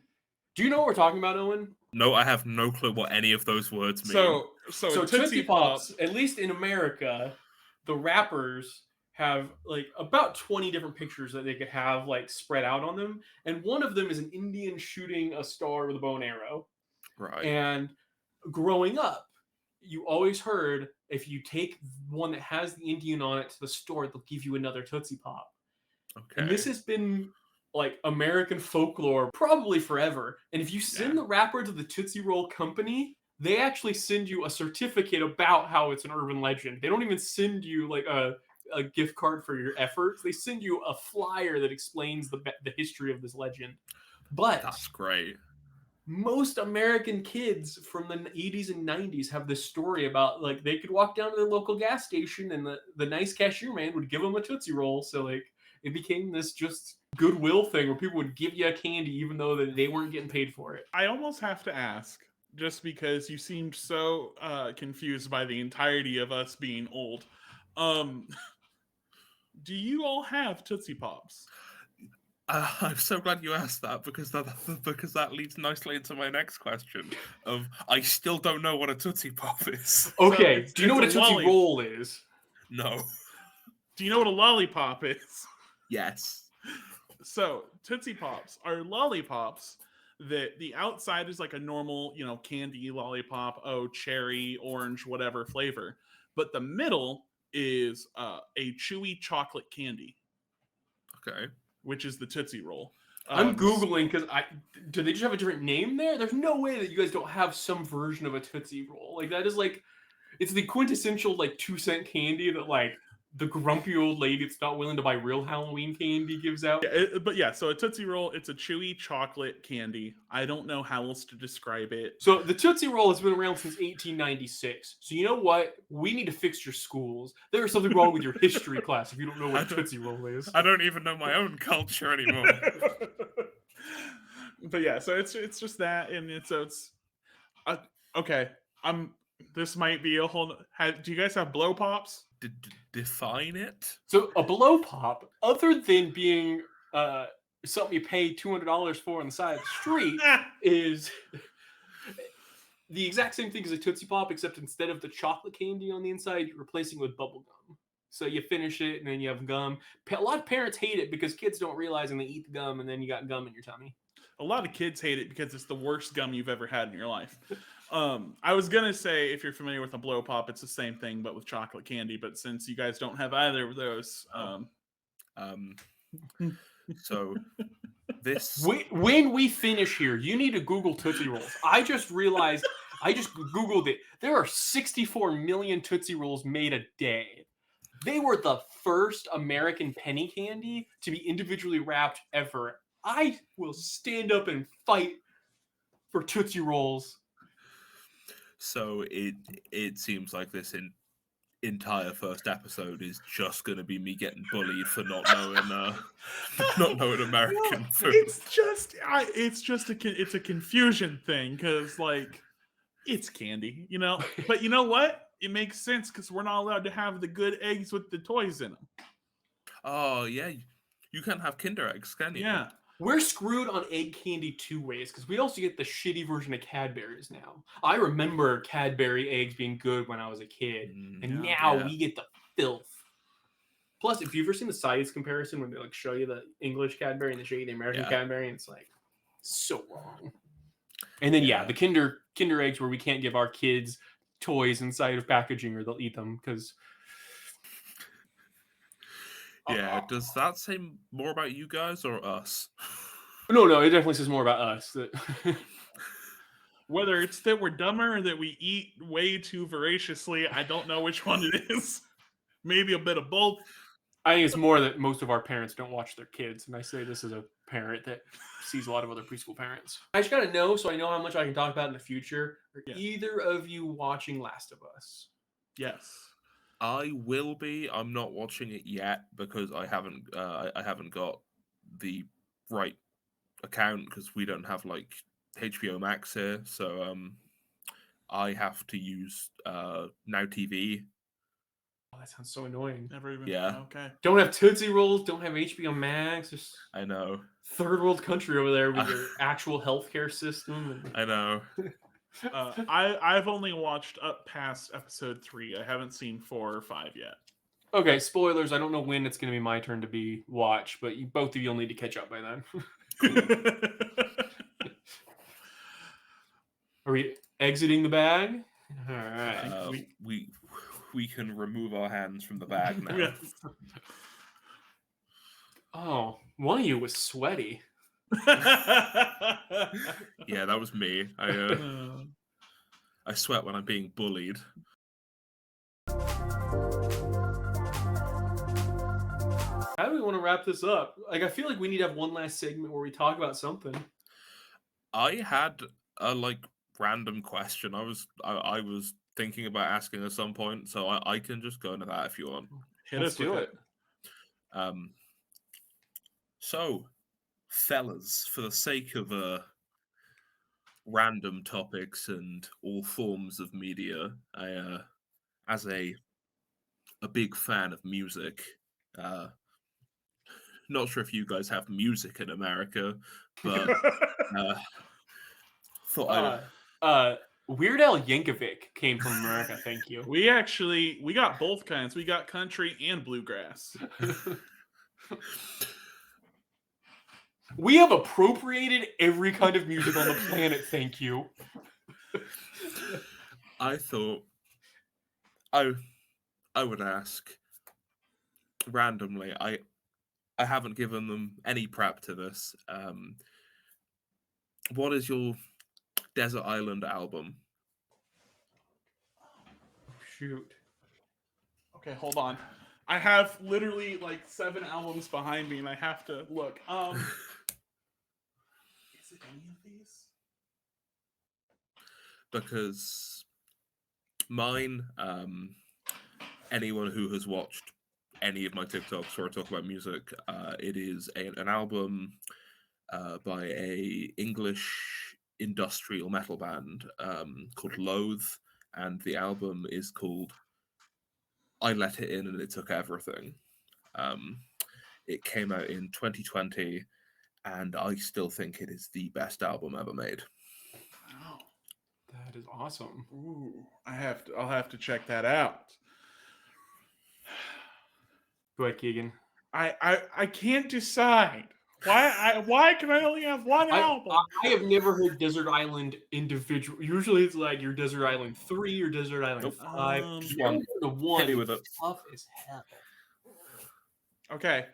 Do you know what we're talking about, Owen? No, I have no clue what any of those words mean. So Tootsie Pops, at least in America, the wrappers have like about 20 different pictures that they could have like spread out on them, and one of them is an Indian shooting a star with a bow and arrow. Right. And growing up, you always heard if you take one that has the Indian on it to the store, they'll give you another Tootsie Pop. Okay. And this has been like American folklore probably forever. And if you send the wrapper to the Tootsie Roll company, they actually send you a certificate about how it's an urban legend. They don't even send you like a gift card for your efforts. They send you a flyer that explains the history of this legend. But that's great. Most American kids from the 80s and 90s have this story about like they could walk down to their local gas station and the nice cashier man would give them a Tootsie Roll. So like it became this just goodwill thing where people would give you a candy even though they weren't getting paid for it. I almost have to ask, just because you seemed so confused by the entirety of us being old. Do you all have Tootsie Pops? I'm so glad you asked that because that leads nicely into my next question. Of I still don't know what a Tootsie Pop is. Okay, So do you know what a Tootsie Roll is? No. Do you know what a lollipop is? Yes. So Tootsie Pops are lollipops that the outside is like a normal, candy lollipop, cherry, orange, whatever flavor, but the middle is a chewy chocolate candy. Okay. Which is the Tootsie Roll. I'm Googling because do they just have a different name there? There's no way that you guys don't have some version of a Tootsie Roll. Like that is like, it's the quintessential like 2-cent candy that like the grumpy old lady that's not willing to buy real Halloween candy gives out. Yeah, so a Tootsie Roll, it's a chewy chocolate candy. I don't know how else to describe it. So the Tootsie Roll has been around since 1896. So you know what? We need to fix your schools. There is something wrong with your history class if you don't know what a Tootsie Roll is. I don't even know my own culture anymore. But yeah, so it's just that, and it's okay. This might be a whole. Do you guys have blow pops? Define it. So a blow pop, other than being something you pay $200 for on the side of the street, is the exact same thing as a Tootsie Pop, except instead of the chocolate candy on the inside, you're replacing it with bubble gum. So you finish it and then you have gum. A lot of parents hate it because kids don't realize and they eat the gum and then you got gum in your tummy. A lot of kids hate it because it's the worst gum you've ever had in your life. I was gonna say, if you're familiar with a blow pop, it's the same thing but with chocolate candy. But since you guys don't have either of those, so this when we finish here, you need to Google Tootsie Rolls. I just realized, I just Googled it. There are 64 million Tootsie Rolls made a day. They were the first American penny candy to be individually wrapped ever. I will stand up and fight for Tootsie Rolls. So it seems like this entire first episode is just going to be me getting bullied for not knowing American food. It's a confusion thing because like it's candy, But you know what? It makes sense because we're not allowed to have the good eggs with the toys in them. Oh yeah, you can't have Kinder eggs, can you? Yeah. We're screwed on egg candy two ways because we also get the shitty version of Cadbury's now. I remember Cadbury eggs being good when I was a kid, and now we get the filth. Plus, if you've ever seen the size comparison when they like show you the English Cadbury and they show you the American Cadbury, and it's like so wrong. And then the Kinder eggs where we can't give our kids toys inside of packaging or they'll eat them because. Yeah, does that say more about you guys or us? No, it definitely says more about us. Whether it's that we're dumber or that we eat way too voraciously, I don't know which one it is. Maybe a bit of both. I think it's more that most of our parents don't watch their kids, and I say this as a parent that sees a lot of other preschool parents. I just gotta know so I know how much I can talk about in the future. Are either of you watching Last of Us? Yes. I will be. I'm not watching it yet because I haven't got the right account because we don't have like HBO Max here. So I have to use Now TV. Oh, that sounds so annoying. Never even. Yeah. Okay. Don't have Tootsie Rolls. Don't have HBO Max. Just I know. Third world country over there with your actual healthcare system. I know. I've only watched up past episode 3. I haven't seen 4 or 5 yet. Okay, spoilers. I don't know when it's going to be my turn to be watched, but both of you will need to catch up by then. Are we exiting the bag? All right. We can remove our hands from the bag now. Yes. Oh, one of you was sweaty. Yeah, that was me. I sweat when I'm being bullied. How do we want to wrap this up? Like, I feel like we need to have one last segment where we talk about something. I had a random question. I was thinking about asking at some point, so I can just go into that if you want. Let's do it. So, fellas, for the sake of random topics and all forms of media, I as a big fan of music, not sure if you guys have music in America, but thought Weird Al Yankovic came from America. Thank you. We got both kinds. We got country and bluegrass. We have appropriated every kind of music on the planet. Thank you. I thought I would ask randomly. I haven't given them any prep to this. What is your Desert Island album? Shoot. Okay, hold on. I have literally 7 albums behind me, and I have to look. Is it any of these? Because mine, anyone who has watched any of my TikToks where I talk about music, it is an album by a English industrial metal band called Loathe, and the album is called I Let It In and It Took Everything. It came out in 2020, and I still think it is the best album ever made. Wow. That is awesome. Ooh, I'll have to check that out. Go ahead, Keegan. I can't decide. Why can I only have one album? I have never heard Desert Island individual. Usually it's like your Desert Island 3 or Desert Island 5. Just one. The one Hit me with it. tough as hell. Okay.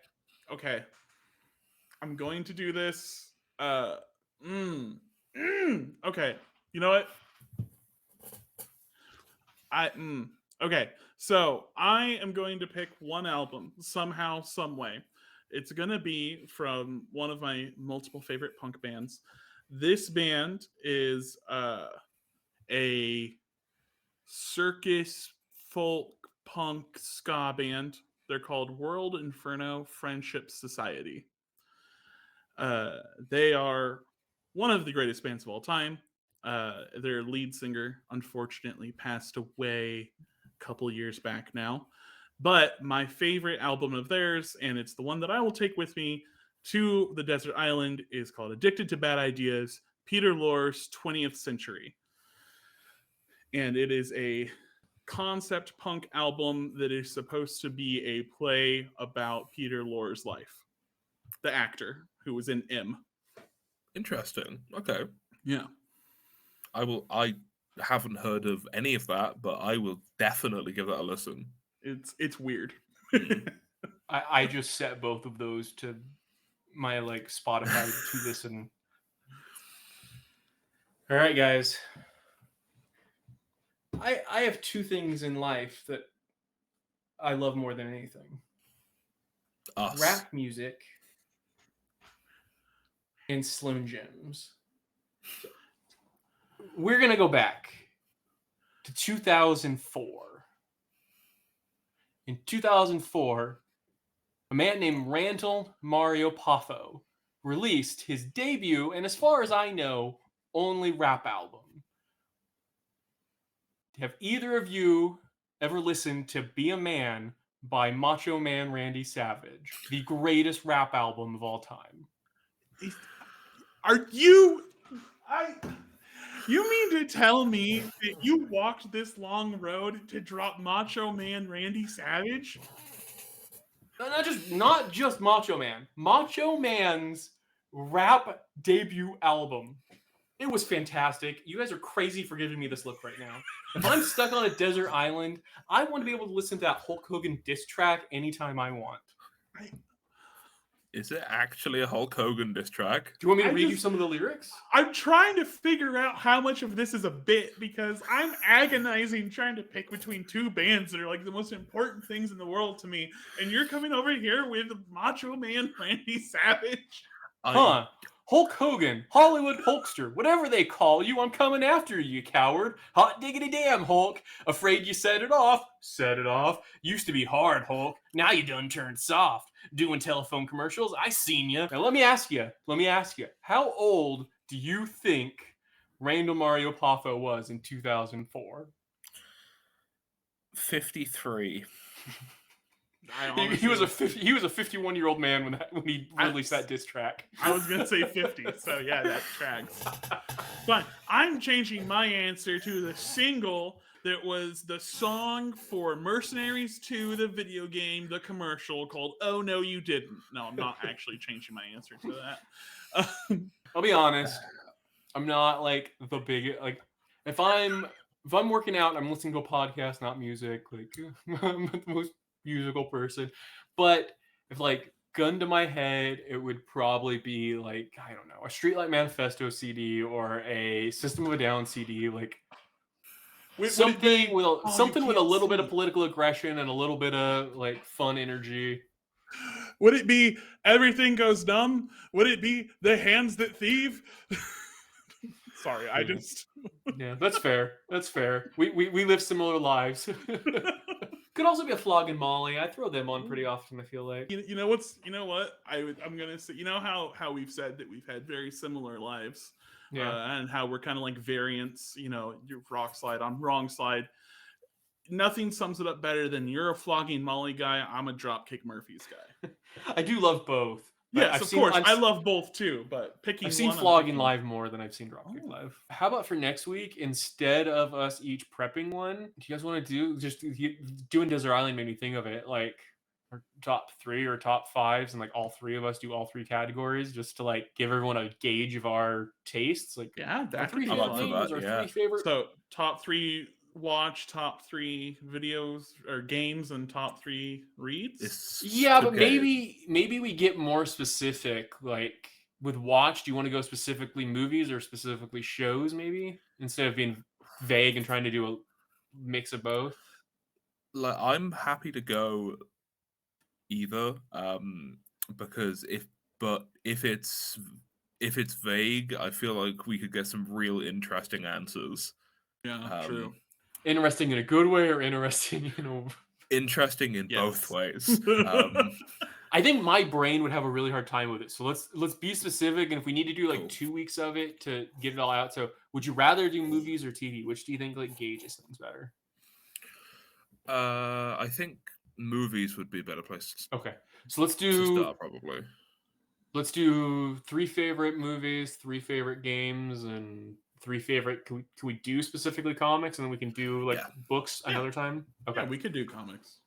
I'm going to do this. Okay. You know what? Okay. So I am going to pick one album somehow, some way. It's going to be from one of my multiple favorite punk bands. This band is a circus folk punk ska band. They're called World Inferno Friendship Society. They are one of the greatest bands of all time. Their lead singer, unfortunately, passed away a couple years back now. But my favorite album of theirs, and it's the one that I will take with me to the desert island, is called Addicted to Bad Ideas, Peter Lorre's 20th Century. And it is a concept punk album that is supposed to be a play about Peter Lorre's life. The actor who was in M. Interesting. Okay. Yeah. I haven't heard of any of that, but I will definitely give that a listen. It's weird. I just set both of those to my Spotify to listen. All right, guys. I have 2 things in life that I love more than anything. Us. Rap music and Slim Jims. So, we're going to go back to 2004. In 2004, a man named Randall Mario Poffo released his debut, and as far as I know, only rap album. Have either of you ever listened to Be a Man by Macho Man Randy Savage, the greatest rap album of all time? Are you... You mean to tell me that you walked this long road to drop Macho Man Randy Savage? Not just Macho Man. Macho Man's rap debut album. It was fantastic. You guys are crazy for giving me this look right now. If I'm stuck on a desert island, I want to be able to listen to that Hulk Hogan diss track anytime I want. Is it actually a Hulk Hogan diss track? Do you want me to read you some of the lyrics? I'm trying to figure out how much of this is a bit because I'm agonizing trying to pick between two bands that are like the most important things in the world to me. And you're coming over here with Macho Man Randy Savage. Huh. Hulk Hogan, Hollywood Hulkster, whatever they call you, I'm coming after you, coward. Hot diggity damn, Hulk. Afraid you set it off. Set it off. Used to be hard, Hulk. Now you done turned soft. Doing telephone commercials, I seen you. Now let me ask you, how old do you think Randall Mario Poffo was in 2004? 53. He was a 51-year-old man when he released that diss track. I was gonna say 50, so yeah, that tracks. But I'm changing my answer to the single that was the song for Mercenaries 2, the video game, the commercial called "Oh No You Didn't." No, I'm not actually changing my answer to that. I'll be honest. I'm not like the big like if I'm working out and I'm listening to a podcast, not music. Like I'm not the most musical person, but if like gun to my head, it would probably be like I don't know, a Streetlight Manifesto CD or a System of a Down CD, like something with a little bit of political aggression and a little bit of like fun energy. Would it be Everything Goes Dumb? Would it be The Hands That Thieve? Sorry, I just yeah, that's fair. That's fair. We live similar lives. Could also be a Flog and Molly. I throw them on pretty often, I feel like. You know what? I'm gonna say, you know how we've said that we've had very similar lives, and how we're kind of like variants. You know, your rock slide, I'm wrong slide. Nothing sums it up better than you're a flogging Molly guy. I'm a Dropkick Murphys guy. I do love both. Yes, of course. I love both too, but I've seen Flogging live more than I've seen Dropkick live. How about for next week, instead of us each prepping one, do you guys want to do just doing Desert Island made me think of it, like our top 3 or top 5s, and like all 3 of us do all 3 categories just to like give everyone a gauge of our tastes. Like that 3 favorite games, or 3 favorite. So top 3 watch, top 3 videos or games, and top 3 reads. But maybe we get more specific. Like with watch, do you want to go specifically movies or specifically shows? Maybe instead of being vague and trying to do a mix of both. Like I'm happy to go either, because if it's vague, I feel like we could get some real interesting answers. Yeah, true. Interesting in a good way or interesting in a... Interesting in both ways. I think my brain would have a really hard time with it. So let's be specific, and if we need to do like 2 weeks of it to get it all out. So would you rather do movies or TV? Which do you think like gauges things better? I think movies would be a better place. Okay, so let's do to start, probably. Let's do 3 favorite movies, 3 favorite games, and 3 favorite. Can we do specifically comics, and then we can do like books another time? Okay, we could do comics.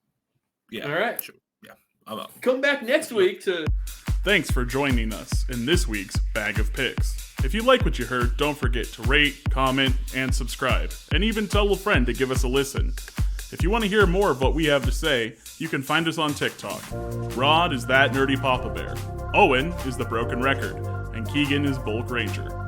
Yeah. All right. Sure. Yeah. I'm up. Come back next week to. Thanks for joining us in this week's Bag of Picks. If you like what you heard, don't forget to rate, comment, and subscribe, and even tell a friend to give us a listen. If you want to hear more of what we have to say, you can find us on TikTok. Rod is That Nerdy Papa Bear, Owen is The Broken Record, and Keegan is Bulk Ranger.